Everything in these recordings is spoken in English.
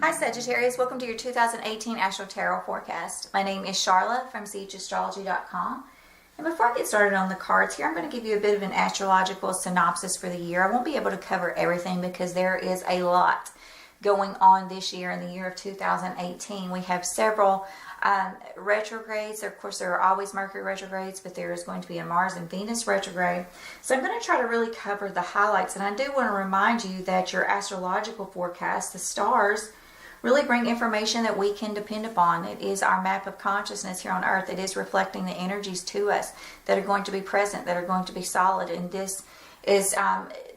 Hi Sagittarius, welcome to your 2018 Astro-Tarot forecast. My name is Charlotte from astrology.com. And before I get started on the cards here, I'm going to give you a bit of an astrological synopsis for the year. I won't be able to cover everything because there is a lot going on this year in the year of 2018. We have several retrogrades. Of course, there are always Mercury retrogrades, but there is going to be a Mars and Venus retrograde. So I'm going to try to really cover the highlights. And I do want to remind you that your astrological forecast, the stars, really bring information that we can depend upon. It is our map of consciousness here on Earth. It is reflecting the energies to us that are going to be present, that are going to be solid. And this is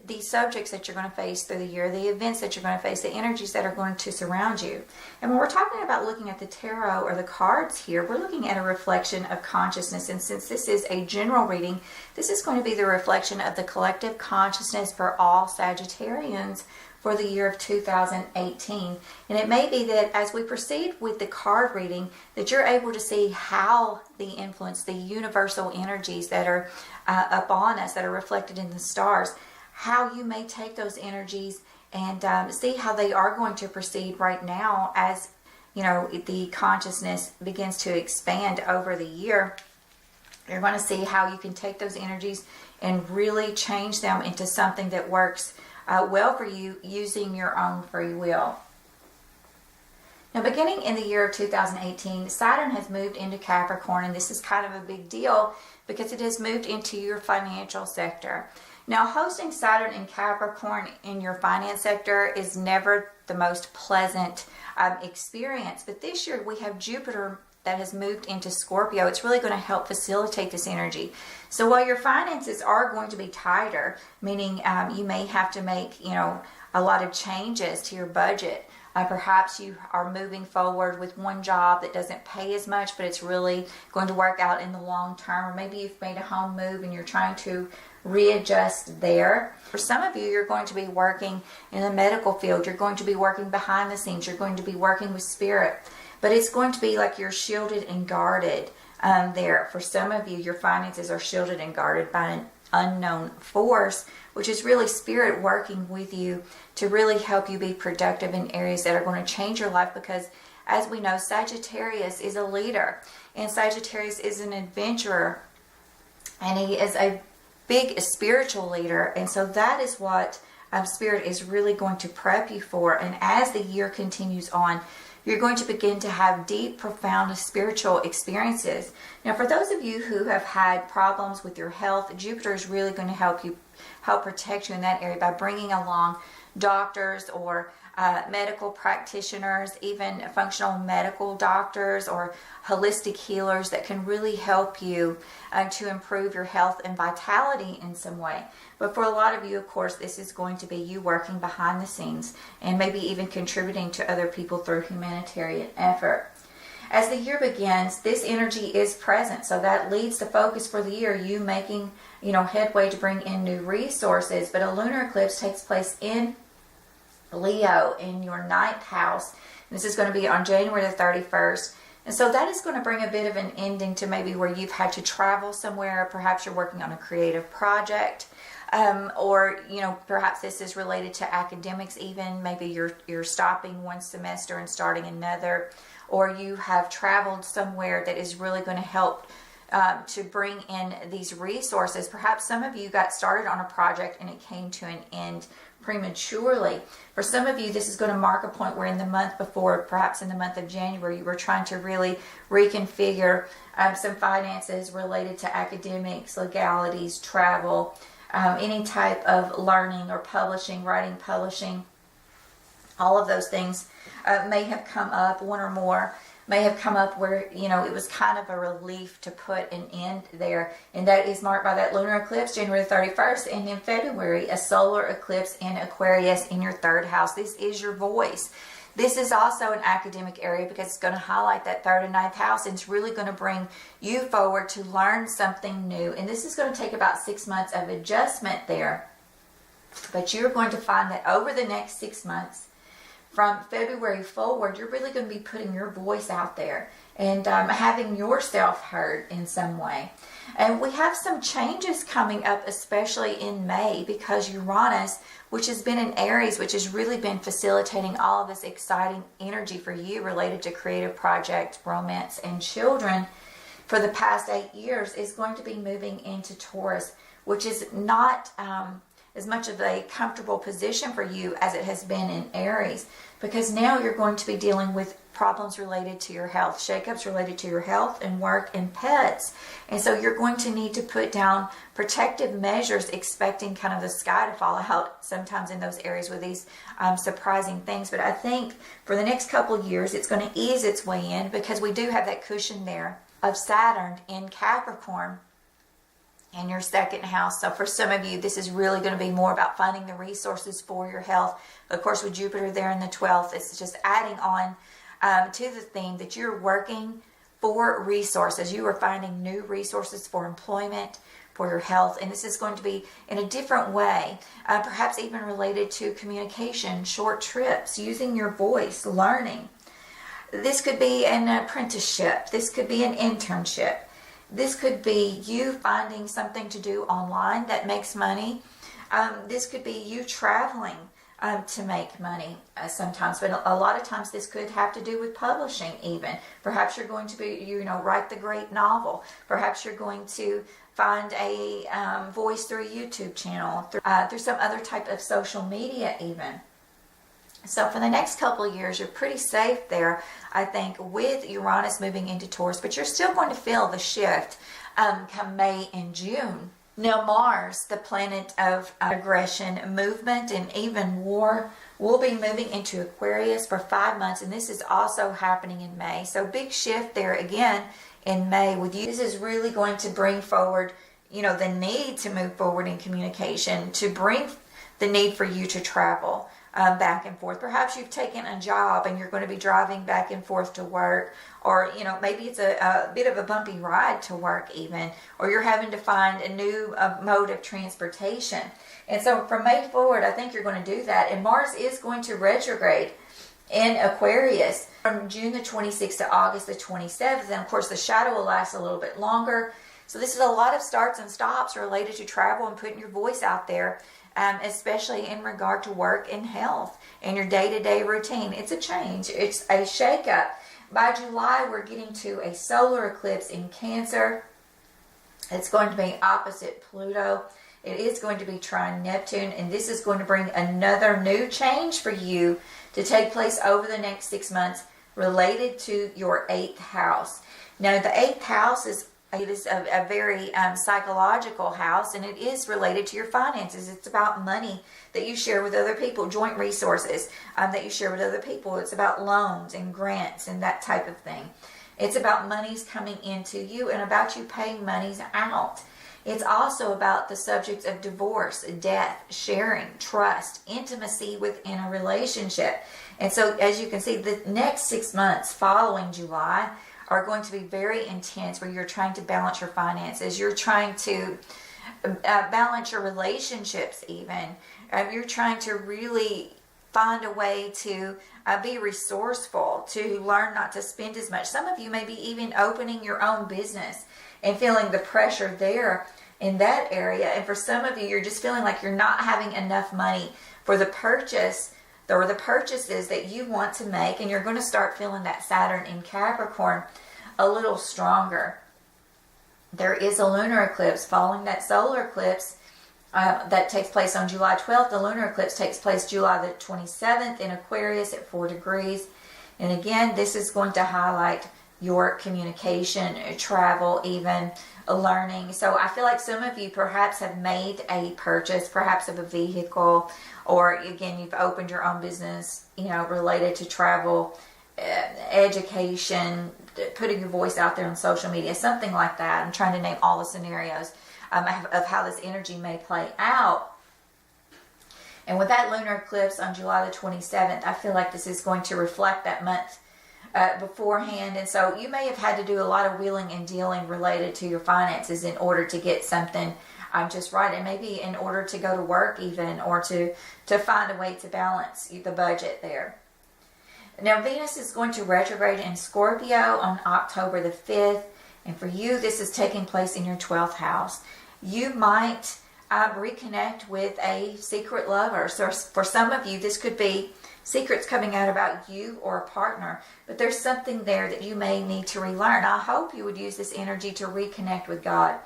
the subjects that you're going to face through the year, the events that you're going to face, the energies that are going to surround you. And when we're talking about looking at the tarot or the cards here, we're looking at a reflection of consciousness. And since this is a general reading, this is going to be the reflection of the collective consciousness for all Sagittarians for the year of 2018. And it may be that as we proceed with the card reading, that you're able to see how the influence, the universal energies that are upon us, that are reflected in the stars, how you may take those energies and see how they are going to proceed right now as, you know, the consciousness begins to expand over the year. You're going to see how you can take those energies and really change them into something that works well for you using your own free will. Now, beginning in the year of 2018, Saturn has moved into Capricorn, and this is kind of a big deal because it has moved into your financial sector. Now, hosting Saturn in Capricorn in your finance sector is never the most pleasant experience, but this year we have Jupiter that has moved into Scorpio. It's really going to help facilitate this energy. So while your finances are going to be tighter, meaning you may have to make, a lot of changes to your budget. Perhaps you are moving forward with one job that doesn't pay as much, but it's really going to work out in the long term. Or maybe you've made a home move and you're trying to readjust there. For some of you, you're going to be working in the medical field. You're going to be working behind the scenes. You're going to be working with spirit. But it's going to be like you're shielded and guarded there. For some of you, your finances are shielded and guarded by an unknown force, which is really spirit working with you to really help you be productive in areas that are going to change your life. Because as we know, Sagittarius is a leader, and Sagittarius is an adventurer, and he is a big spiritual leader. And so that is what spirit is really going to prep you for. And as the year continues on, you're going to begin to have deep, profound spiritual experiences. Now, for those of you who have had problems with your health, Jupiter is really going to help protect you in that area by bringing along doctors or medical practitioners, even functional medical doctors or holistic healers that can really help you to improve your health and vitality in some way. But for a lot of you, of course, this is going to be you working behind the scenes and maybe even contributing to other people through humanitarian effort. As the year begins, this energy is present, so that leads to focus for the year, you making, headway to bring in new resources. But a lunar eclipse takes place in Leo in your ninth house. This is going to be on January the 31st. And so that is going to bring a bit of an ending to maybe where you've had to travel somewhere. Perhaps you're working on a creative project. Or perhaps this is related to academics even. Maybe you're stopping one semester and starting another. Or you have traveled somewhere that is really going to help to bring in these resources. Perhaps some of you got started on a project and it came to an end prematurely. For some of you, this is going to mark a point where in the month before, perhaps in the month of January, you were trying to really reconfigure some finances related to academics, legalities, travel, any type of learning or publishing, writing, publishing. All of those things may have come up, one or more may have come up where, you know, it was kind of a relief to put an end there. And that is marked by that lunar eclipse, January 31st. And in February, a solar eclipse in Aquarius in your third house. This is your voice. This is also an academic area because it's going to highlight that third and ninth house. And it's really going to bring you forward to learn something new. And this is going to take about 6 months of adjustment there. But you're going to find that over the next 6 months, from February forward, you're really going to be putting your voice out there and having yourself heard in some way. And we have some changes coming up, especially in May, because Uranus, which has been in Aries, which has really been facilitating all of this exciting energy for you related to creative projects, romance, and children for the past 8 years, is going to be moving into Taurus, which is not as much of a comfortable position for you as it has been in Aries, because now you're going to be dealing with problems related to your health, shakeups related to your health and work and pets. And so you're going to need to put down protective measures, expecting kind of the sky to fall out sometimes in those areas with these surprising things. But I think for the next couple of years, it's going to ease its way in, because we do have that cushion there of Saturn in Capricorn in your second house. So for some of you, this is really going to be more about finding the resources for your health. Of course, with Jupiter there in the 12th, it's just adding on to the theme that you're working for resources. You are finding new resources for employment, for your health, and this is going to be in a different way, perhaps even related to communication, short trips, using your voice, learning. This could be an apprenticeship. This could be an internship. This could be you finding something to do online that makes money. This could be you traveling to make money sometimes, but a lot of times this could have to do with publishing even. Perhaps you're going to be, write the great novel. Perhaps you're going to find a voice through a YouTube channel, through some other type of social media even. So for the next couple of years, you're pretty safe there, I think, with Uranus moving into Taurus, but you're still going to feel the shift come May and June. Now Mars, the planet of aggression, movement, and even war, will be moving into Aquarius for 5 months, and this is also happening in May. So big shift there again in May with you. This is really going to bring forward, the need to move forward in communication, to bring the need for you to travel back and forth. Perhaps you've taken a job and you're going to be driving back and forth to work, or maybe it's a bit of a bumpy ride to work even, or you're having to find a new mode of transportation. And so from May forward, I think you're going to do that. And Mars is going to retrograde in Aquarius from June the 26th to August the 27th. And of course the shadow will last a little bit longer. So this is a lot of starts and stops related to travel and putting your voice out there, especially in regard to work and health and your day-to-day routine. It's a change. It's a shakeup. By July, we're getting to a solar eclipse in Cancer. It's going to be opposite Pluto. It is going to be trine Neptune, and this is going to bring another new change for you to take place over the next 6 months related to your 8th house. Now, the 8th house is a very psychological house, and it is related to your finances. It's about money that you share with other people, joint resources that you share with other people. It's about loans and grants and that type of thing. It's about monies coming into you and about you paying monies out. It's also about the subjects of divorce, death, sharing, trust, intimacy within a relationship. And so, as you can see, the next 6 months following July are going to be very intense, where you're trying to balance your finances. You're trying to balance your relationships even. You're trying to really find a way to be resourceful, to learn not to spend as much. Some of you may be even opening your own business and feeling the pressure there in that area. And for some of you, you're just feeling like you're not having enough money for the purchase or the purchases that you want to make, and you're going to start feeling that Saturn in Capricorn a little stronger. there is a lunar eclipse following that solar eclipse that takes place on July 12th. The lunar eclipse takes place July the 27th in Aquarius at 4 degrees. And again, this is going to highlight your communication, travel, even learning. So I feel like some of you perhaps have made a purchase, perhaps of a vehicle, or again, you've opened your own business, related to travel, education, putting your voice out there on social media, something like that. I'm trying to name all the scenarios of how this energy may play out. And with that lunar eclipse on July the 27th, I feel like this is going to reflect that month beforehand. And so you may have had to do a lot of wheeling and dealing related to your finances in order to get something just right. And maybe in order to go to work even, or to find a way to balance the budget there. Now, Venus is going to retrograde in Scorpio on October the 5th. And for you, this is taking place in your 12th house. You might reconnect with a secret lover. So for some of you, this could be secrets coming out about you or a partner. But there's something there that you may need to relearn. I hope you would use this energy to reconnect with God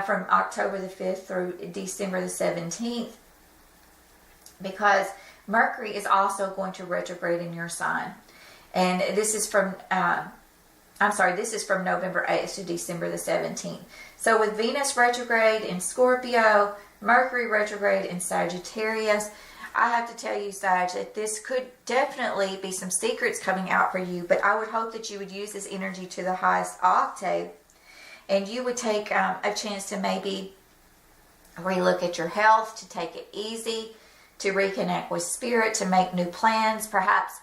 from October the 5th through December the 17th. Because Mercury is also going to retrograde in your sign. And this is from November 8th to December the 17th. So with Venus retrograde in Scorpio, Mercury retrograde in Sagittarius, I have to tell you, Sag, that this could definitely be some secrets coming out for you, but I would hope that you would use this energy to the highest octave, and you would take a chance to maybe relook at your health, to take it easy, to reconnect with spirit, to make new plans, perhaps,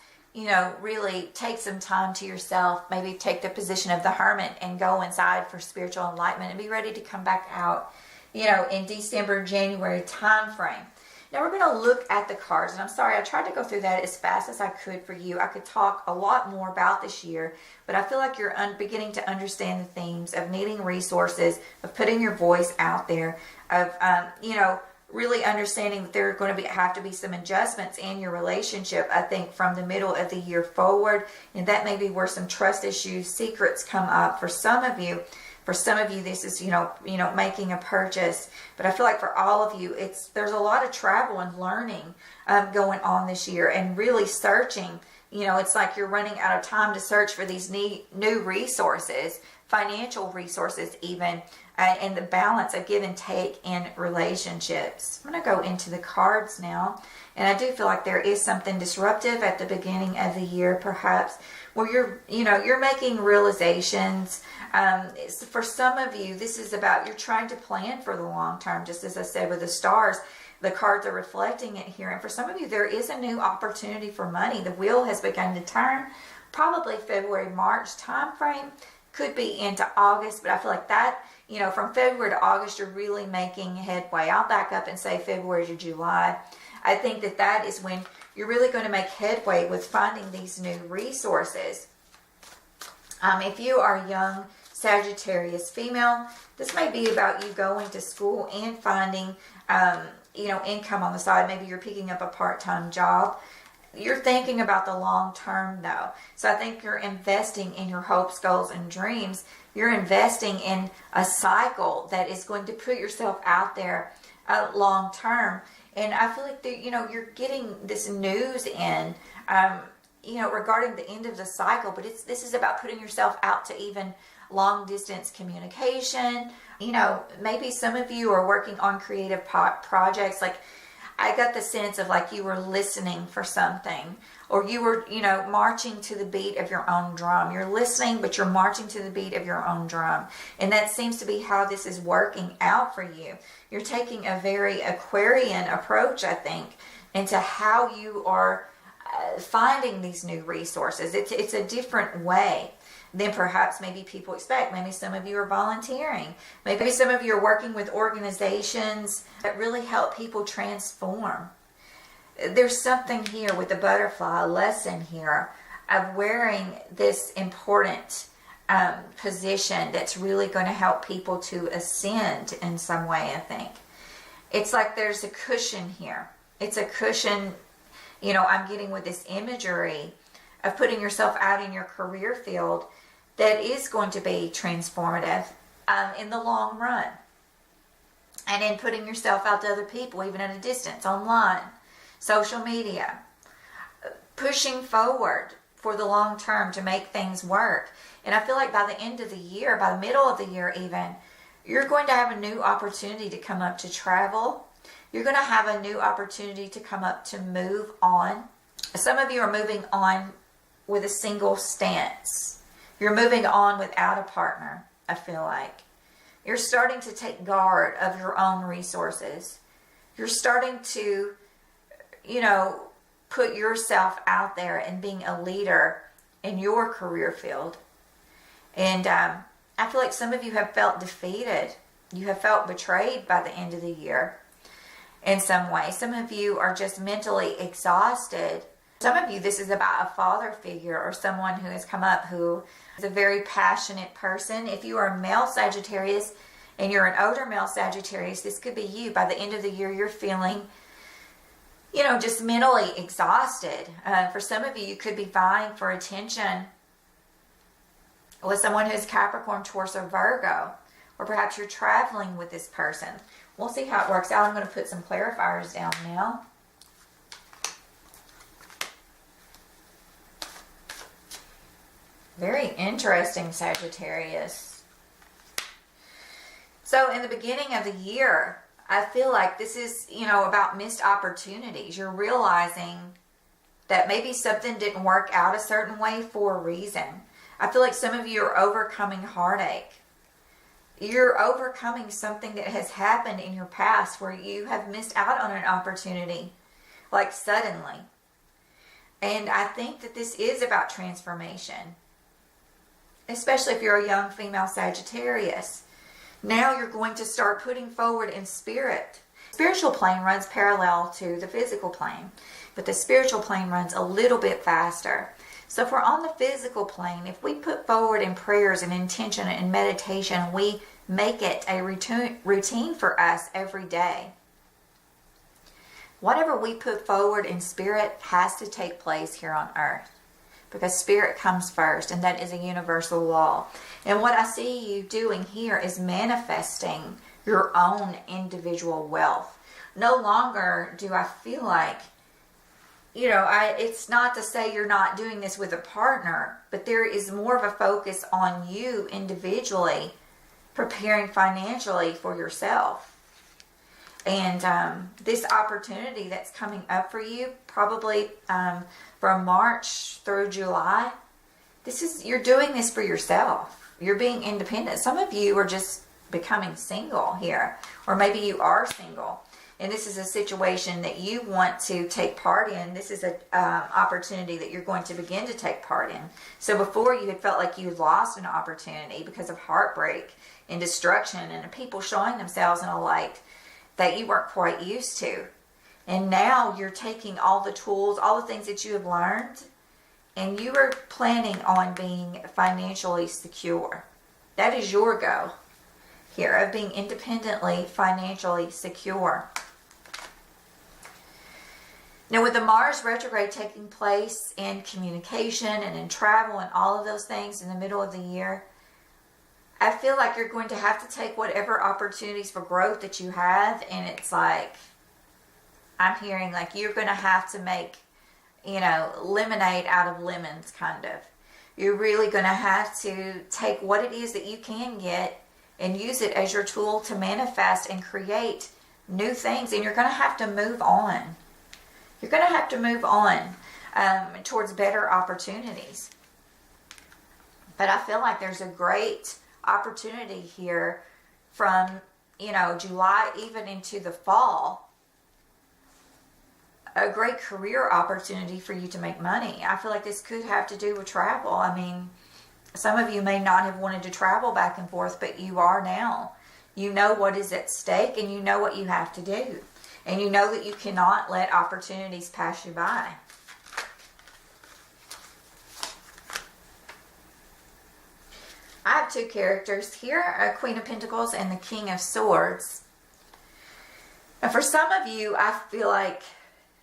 really take some time to yourself, maybe take the position of the hermit and go inside for spiritual enlightenment and be ready to come back out, in December, January time frame. Now we're going to look at the cards, and I'm sorry, I tried to go through that as fast as I could for you. I could talk a lot more about this year, but I feel like you're beginning to understand the themes of needing resources, of putting your voice out there, of, really understanding that there are going to have to be some adjustments in your relationship, I think, from the middle of the year forward. And that may be where some trust issues, secrets come up for some of you. For some of you, this is, making a purchase. But I feel like for all of you, there's a lot of travel and learning going on this year, and really searching. It's like you're running out of time to search for these new resources, financial resources even, and the balance of give and take in relationships. I'm going to go into the cards now. And I do feel like there is something disruptive at the beginning of the year, perhaps, where you're making realizations. For some of you, this is about you're trying to plan for the long term, just as I said with the stars. The cards are reflecting it here. And for some of you, there is a new opportunity for money. The wheel has begun to turn, probably February, March time frame. Could be into August, but I feel like that, from February to August, you're really making headway. I'll back up and say February to July. I think that is when you're really going to make headway with finding these new resources. If you are a young Sagittarius female, this may be about you going to school and finding, income on the side. Maybe you're picking up a part-time job. You're thinking about the long term, though. So I think you're investing in your hopes, goals, and dreams. You're investing in a cycle that is going to put yourself out there long term. And I feel like you're getting this news in, regarding the end of the cycle. But this is about putting yourself out to even long distance communication. Maybe some of you are working on creative projects. Like, I got the sense of like you were listening for something, or you were, marching to the beat of your own drum. You're listening, but you're marching to the beat of your own drum. And that seems to be how this is working out for you. You're taking a very Aquarian approach, I think, into how you are finding these new resources. It's a different way than perhaps maybe people expect. Maybe some of you are volunteering. Maybe some of you are working with organizations that really help people transform. There's something here with the butterfly, a lesson here of wearing this important position that's really going to help people to ascend in some way, I think. It's like there's a cushion here. It's a cushion, I'm getting with this imagery of putting yourself out in your career field that is going to be transformative. in the long run. And in putting yourself out to other people, even at a distance, online, social media. Pushing forward for the long term to make things work. And I feel like by the end of the year, by the middle of the year even, you're going to have a new opportunity to come up to travel. You're going to have a new opportunity to come up to move on. Some of you are moving on with a single stance. You're moving on without a partner, I feel like. You're starting to take guard of your own resources. You're starting to, put yourself out there and being a leader in your career field. And I feel like some of you have felt defeated. You have felt betrayed by the end of the year in some way. Some of you are just mentally exhausted. Some of you, this is about a father figure or someone who has come up who is a very passionate person. If you are a male Sagittarius and you're an older male Sagittarius, this could be you. By the end of the year, you're feeling just mentally exhausted. For some of you, you could be vying for attention with someone who's Capricorn, Taurus, or Virgo. Or perhaps you're traveling with this person. We'll see how it works out. I'm going to put some clarifiers down now. Very interesting, Sagittarius. So in the beginning of the year, I feel like this is, about missed opportunities. You're realizing that maybe something didn't work out a certain way for a reason. I feel like some of you are overcoming heartache. You're overcoming something that has happened in your past where you have missed out on an opportunity, like suddenly. And I think that this is about transformation, especially if you're a young female Sagittarius. Now you're going to start putting forward in spirit. Spiritual plane runs parallel to the physical plane, but the spiritual plane runs a little bit faster. So if we're on the physical plane, if we put forward in prayers and intention and meditation, we make it a routine for us every day. Whatever we put forward in spirit has to take place here on earth, because spirit comes first, and that is a universal law. And what I see you doing here is manifesting your own individual wealth. No longer do I feel like, it's not to say you're not doing this with a partner, but there is more of a focus on you individually preparing financially for yourself. And this opportunity that's coming up for you, probably from March through July, you're doing this for yourself. You're being independent. Some of you are just becoming single here, or maybe you are single, and this is a situation that you want to take part in. This is an opportunity that you're going to begin to take part in. So before, you had felt like you lost an opportunity because of heartbreak and destruction and people showing themselves in a light that you weren't quite used to. And now you're taking all the tools, all the things that you have learned, and you are planning on being financially secure. That is your goal here, of being independently financially secure. Now, with the Mars retrograde taking place in communication and in travel and all of those things in the middle of the year, I feel like you're going to have to take whatever opportunities for growth that you have, and it's like, I'm hearing like you're going to have to make, lemonade out of lemons, kind of. You're really going to have to take what it is that you can get and use it as your tool to manifest and create new things. And you're going to have to move on. You're going to have to move on towards better opportunities. But I feel like there's a great opportunity here from, July even into the fall. A great career opportunity for you to make money. I feel like this could have to do with travel. I mean, some of you may not have wanted to travel back and forth, but you are now. You know what is at stake, and you know what you have to do. And you know that you cannot let opportunities pass you by. I have two characters here, a Queen of Pentacles and the King of Swords. And for some of you, I feel like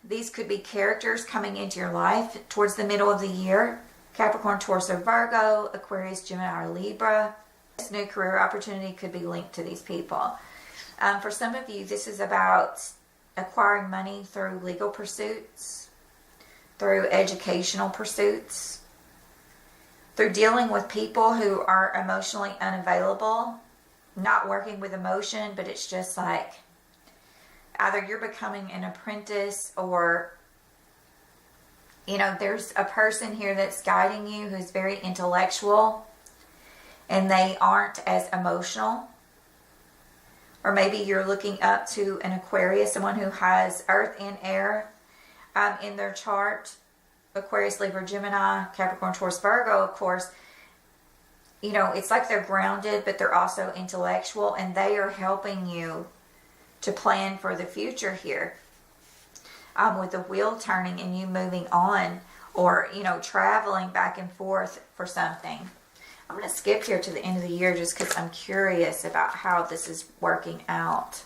these could be characters coming into your life towards the middle of the year. Capricorn, Taurus, or Virgo, Aquarius, Gemini, or Libra. This new career opportunity could be linked to these people. For some of you, this is about acquiring money through legal pursuits, through educational pursuits, through dealing with people who are emotionally unavailable, not working with emotion, but it's just like either you're becoming an apprentice or, you know, there's a person here that's guiding you who's very intellectual and they aren't as emotional. Or maybe you're looking up to an Aquarius, someone who has earth and air in their chart. Aquarius, Libra, Gemini, Capricorn, Taurus, Virgo, of course. You know, it's like they're grounded, but they're also intellectual, and they are helping you to plan for the future here. With the wheel turning and you moving on, or, you know, traveling back and forth for something. I'm going to skip here to the end of the year just because I'm curious about how this is working out.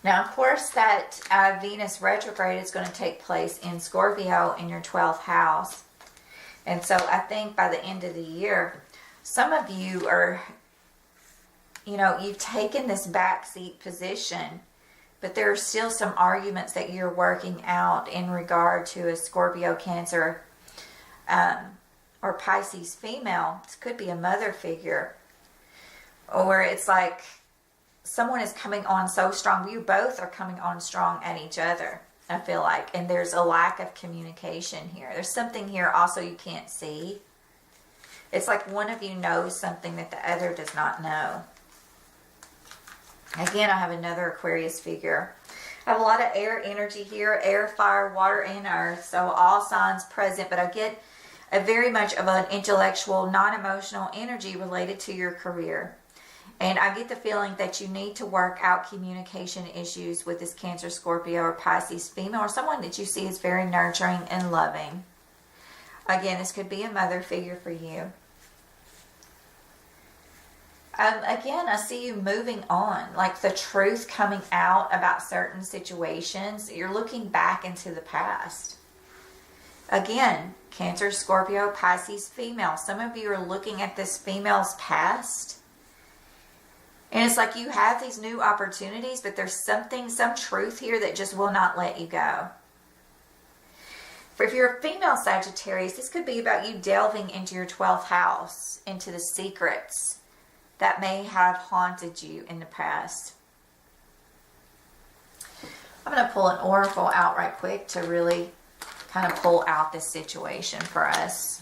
Now, of course, that Venus retrograde is going to take place in Scorpio in your 12th house. And so I think by the end of the year, some of you are, you know, you've taken this backseat position, but there are still some arguments that you're working out in regard to a Scorpio, Cancer, or Pisces female. This could be a mother figure. Or it's like someone is coming on so strong. You both are coming on strong at each other, I feel like. And there's a lack of communication here. There's something here also you can't see. It's like one of you knows something that the other does not know. Again, I have another Aquarius figure. I have a lot of air energy here. Air, fire, water, and earth. So all signs present. But I get a very much of an intellectual, non-emotional energy related to your career. And I get the feeling that you need to work out communication issues with this Cancer, Scorpio, or Pisces female, or someone that you see is very nurturing and loving. Again, this could be a mother figure for you. Again, I see you moving on, like the truth coming out about certain situations. You're looking back into the past. Again, Cancer, Scorpio, Pisces female. Some of you are looking at this female's past. And it's like you have these new opportunities, but there's something, some truth here that just will not let you go. If you're a female Sagittarius, this could be about you delving into your 12th house, into the secrets that may have haunted you in the past. I'm going to pull an oracle out right quick to really kind of pull out this situation for us.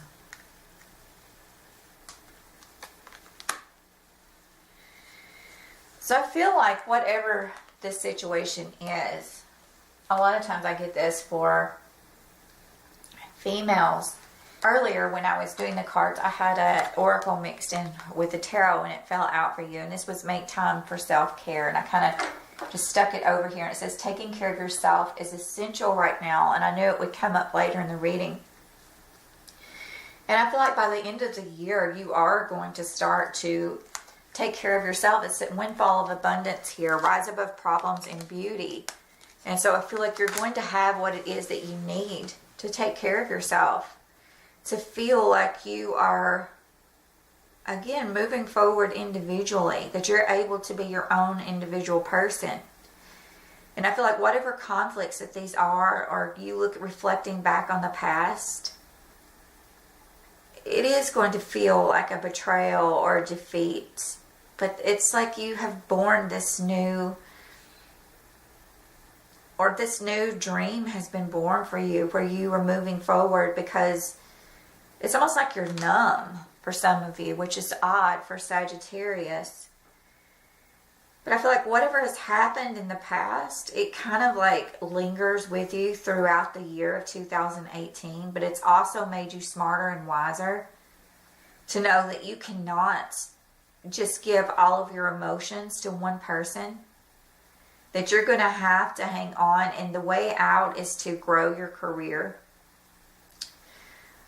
So I feel like whatever this situation is, a lot of times I get this for females. Earlier when I was doing the cards, I had an oracle mixed in with the tarot and it fell out for you. And this was make time for self-care. And I kind of just stuck it over here. And it says taking care of yourself is essential right now. And I knew it would come up later in the reading. And I feel like by the end of the year, you are going to start to take care of yourself. It's a windfall of abundance here. Rise above problems in beauty. And so I feel like you're going to have what it is that you need to take care of yourself. To feel like you are, again, moving forward individually. That you're able to be your own individual person. And I feel like whatever conflicts that these are, or you look reflecting back on the past, it is going to feel like a betrayal or a defeat. But it's like you have born this new, or this new dream has been born for you, where you are moving forward, because it's almost like you're numb for some of you, which is odd for Sagittarius. But I feel like whatever has happened in the past, it kind of like lingers with you throughout the year of 2018. But it's also made you smarter and wiser to know that you cannot just give all of your emotions to one person. That you're going to have to hang on, and the way out is to grow your career.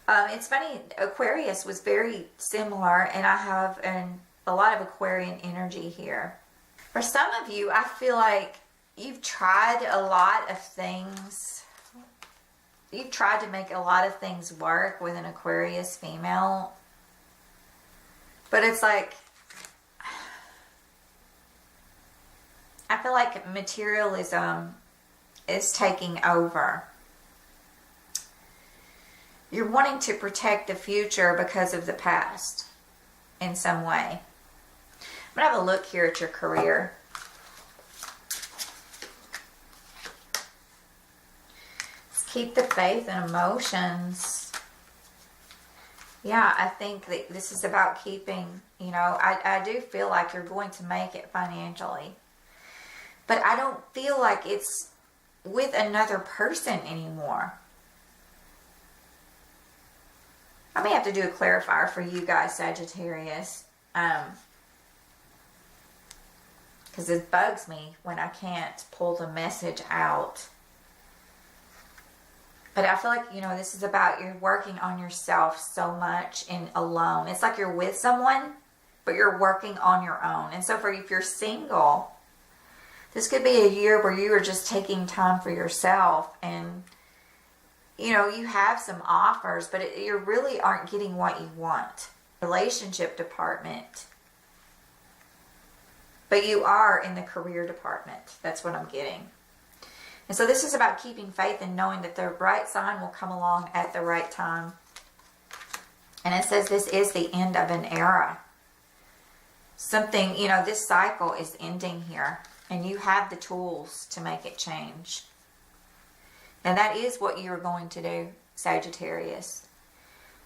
It's funny, Aquarius was very similar, and I have a lot of Aquarian energy here. For some of you, I feel like you've tried a lot of things. you've tried to make a lot of things work with an Aquarius female. But it's like, I feel like materialism is taking over. You're wanting to protect the future because of the past in some way. I'm going to have a look here at your career. Let's keep the faith and emotions. Yeah, I think that this is about keeping, you know, I do feel like you're going to make it financially. But I don't feel like it's with another person anymore. I may have to do a clarifier for you guys, Sagittarius. Because it bugs me when I can't pull the message out. But I feel like, you know, this is about you're working on yourself so much and alone. It's like you're with someone, but you're working on your own. And so if you're single, this could be a year where you are just taking time for yourself. And, you know, you have some offers, but you really aren't getting what you want. Relationship department. But you are in the career department. That's what I'm getting. And so this is about keeping faith and knowing that the right sign will come along at the right time. And it says this is the end of an era. Something, you know, this cycle is ending here. And you have the tools to make it change. And that is what you're going to do, Sagittarius.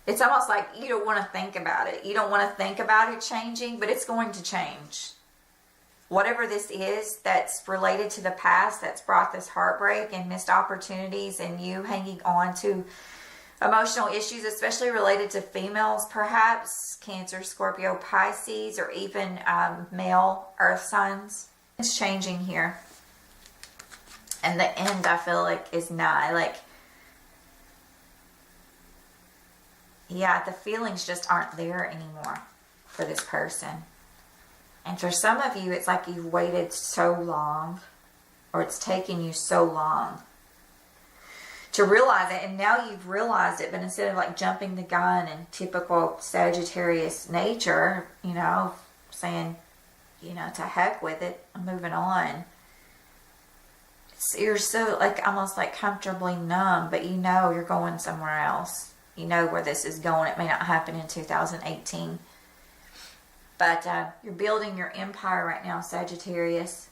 It's almost like you don't want to think about it. You don't want to think about it changing, but it's going to change. Whatever this is that's related to the past, that's brought this heartbreak and missed opportunities and you hanging on to emotional issues, especially related to females perhaps, Cancer, Scorpio, Pisces, or even male earth signs. It's changing here. And the end, I feel like, is nigh. Like, yeah, the feelings just aren't there anymore for this person. And for some of you, it's like you've waited so long, or it's taken you so long to realize it. And now you've realized it, but instead of like jumping the gun in typical Sagittarius nature, you know, saying, you know, to heck with it, I'm moving on. You're so like almost like comfortably numb, but you know you're going somewhere else. You know where this is going. It may not happen in 2018. But you're building your empire right now, Sagittarius.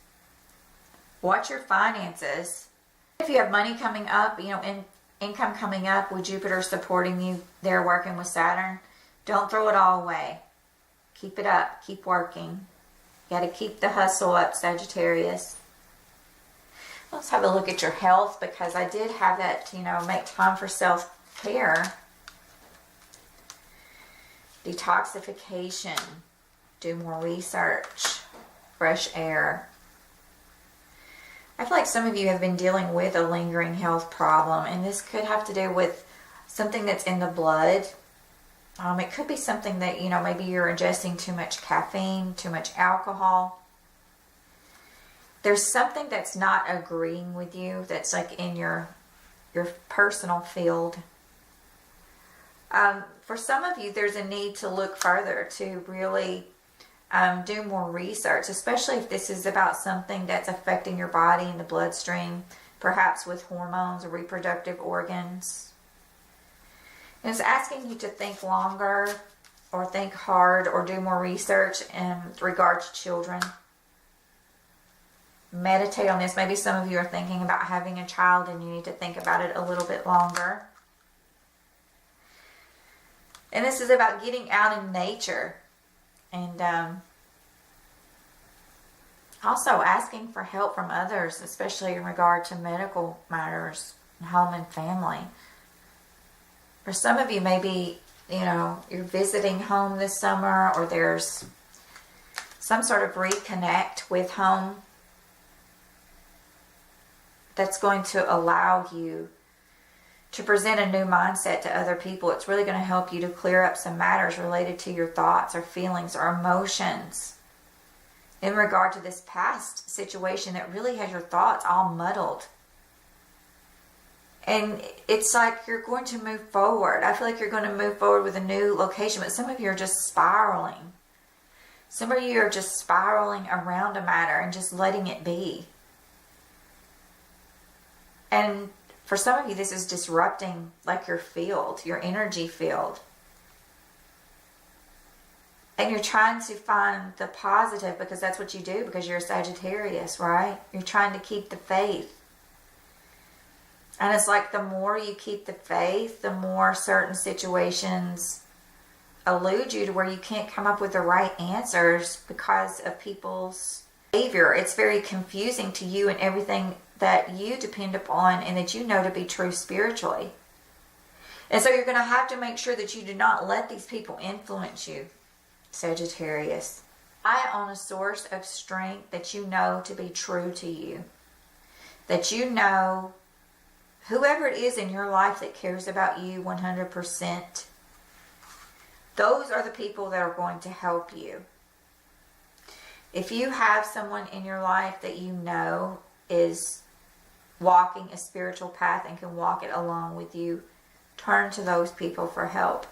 Watch your finances. If you have money coming up, you know, income coming up with Jupiter supporting you there working with Saturn, don't throw it all away. Keep it up. Keep working. You got to keep the hustle up, Sagittarius. Let's have a look at your health, because I did have that, you know, make time for self-care. Detoxification. Do more research. Fresh air. I feel like some of you have been dealing with a lingering health problem, and this could have to do with something that's in the blood. It could be something that, you know, maybe you're ingesting too much caffeine, too much alcohol. There's something that's not agreeing with you, that's like in your personal field. For some of you, there's a need to look further, to really do more research, especially if this is about something that's affecting your body and the bloodstream, perhaps with hormones or reproductive organs. And it's asking you to think longer, or think hard, or do more research in regard to children. Meditate on this. Maybe some of you are thinking about having a child and you need to think about it a little bit longer. And this is about getting out in nature. And also asking for help from others, especially in regard to medical matters, home and family. For some of you, maybe, you know, you're visiting home this summer, or there's some sort of reconnect with home that's going to allow you to present a new mindset to other people. It's really going to help you to clear up some matters related to your thoughts or feelings or emotions in regard to this past situation that really has your thoughts all muddled. And it's like you're going to move forward. I feel like you're going to move forward with a new location, but some of you are just spiraling. Some of you are just spiraling around a matter and just letting it be. And for some of you, this is disrupting like your field, your energy field. And you're trying to find the positive because that's what you do, because you're a Sagittarius, right? You're trying to keep the faith. And it's like the more you keep the faith, the more certain situations elude you to where you can't come up with the right answers because of people's behavior. It's very confusing to you and everything that you depend upon and that you know to be true spiritually. And so you're going to have to make sure that you do not let these people influence you, Sagittarius. I own a source of strength that you know to be true to you. That you know whoever it is in your life that cares about you 100%, those are the people that are going to help you. If you have someone in your life that you know is walking a spiritual path and can walk it along with you, turn to those people for help.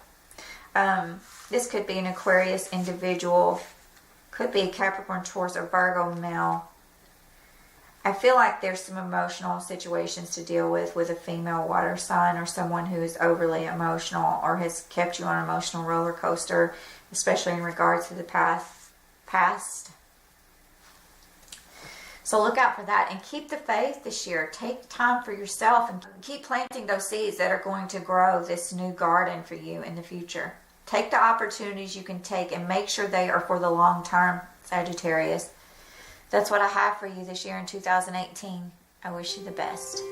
This could be an Aquarius individual, could be a Capricorn, Taurus, or Virgo male. I feel like there's some emotional situations to deal with a female water sign or someone who is overly emotional or has kept you on an emotional roller coaster, especially in regards to the past. So look out for that and keep the faith this year. Take time for yourself and keep planting those seeds that are going to grow this new garden for you in the future. Take the opportunities you can take and make sure they are for the long term, Sagittarius. That's what I have for you this year in 2018. I wish you the best.